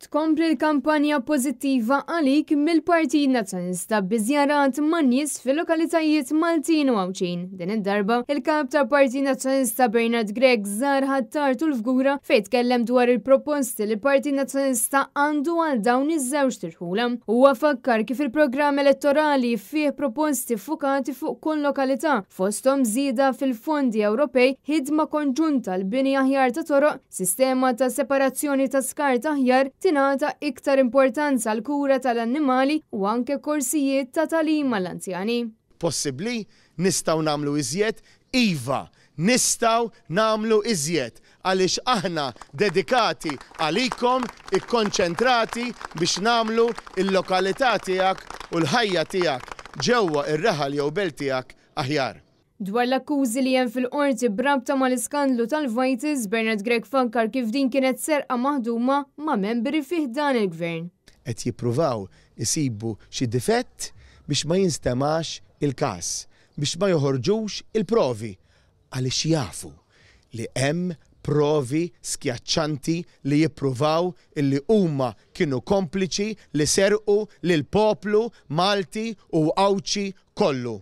tkompli l-kampanja pożittiva għalik mill-Partit Nazzjonalista biżjarat man nies fil-lokalitajiet Maltin u Għawċin. Din id-darba il-kap tal-Partit Nazzjonalista Bernard Gregg żar ħattar Tulfgura fejn tkellem dwar il-proposti li l-Partit Nazzjonalista għandu għal dawn iż-żewġ tirħula. Huwa fakkar kif il-programm elettorali fih proposti fukati fuq kull lokalità fosthom żieda fil-fondi Ewropej, ħidma konġunta l-bini aħjar ta' toroq, sistema ta' separazzjoni ta' skart aħjar, tingħata iktar importanza għal kura tal-annimali u anke korsijiet ta' tagħlim għall-anzjani. Possibbli nistgħu nagħmlu iżjed, iva, nistgħu nagħmlu iżjed għaliex aħna dedikati għalikom ikkonċentrati biex nagħmlu il-lokalità tiegħek u l-ħajja tiegħek ġewwa ir-reħal jew belt tiegħek aħjar. Dwar l-akkużi li hemm fil-qorti brabta mal-iskandlu tal-Vitis, Bernard Gregg fakkar kif din kienet serqa maħduma ma' membri fih dan il-gvern. Qed jippruvaw isibu xi difett biex ma jinstemax il-każ, biex ma joħorġux il-provi għaliex jafu li hemm provi skjaċċanti li jippruvaw illi huma kienu kompliċi li serqu lil poplu Malti u Għawċi kollu.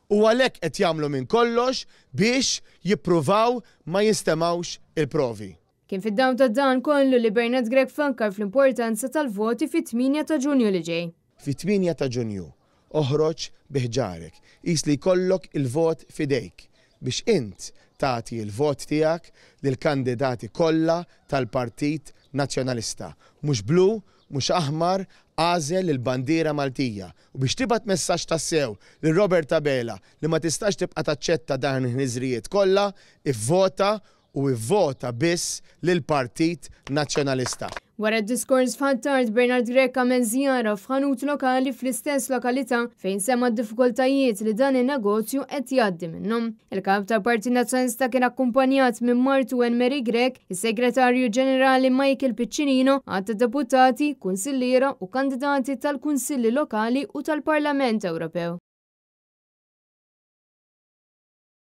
U għalhekk qed jagħmlu minn kollox biex jippruvaw ma jinstemawx il-provi. Kien fid-dawn ta' dan kollu li Bernard Gregg fakkar fl-importanza tal-voti fit-8 ta' Ġunju li ġej. Fit-8 ta' Ġunju oħroġ biħġarek, qis li jkollok il-vot fidejk biex int tagħti il-vot tiegħek lill-kandidati kollha tal-Partit Nazzjonalista. Mhux blu, mhux aħmar, għażel il-bandiera Maltija u biex tibgħat messaġġ tassew lil Robert Abela li ma tistax tibqa' taċċetta dan il-ħniżrijiet kollha, ivvota u ivvota biss lill-Partit Nazzjonalista. Wara d-diskors f'Ħattart, Bernard Gregg għamel żjara f'ħanut lokali fl-istess lokalità fejn sema d-diffikultajiet li dan in-negozju qed jgħaddi minnhom. Il-kap tal-Partit Nazzjonalista kien akkumpanjat minn Martu Mary Gregg, is-Segretarju Ġenerali Michael Piccinino, għad deputati, kunsilliera u kandidati tal-Kunsilli Lokali u tal-Parlament Ewropew.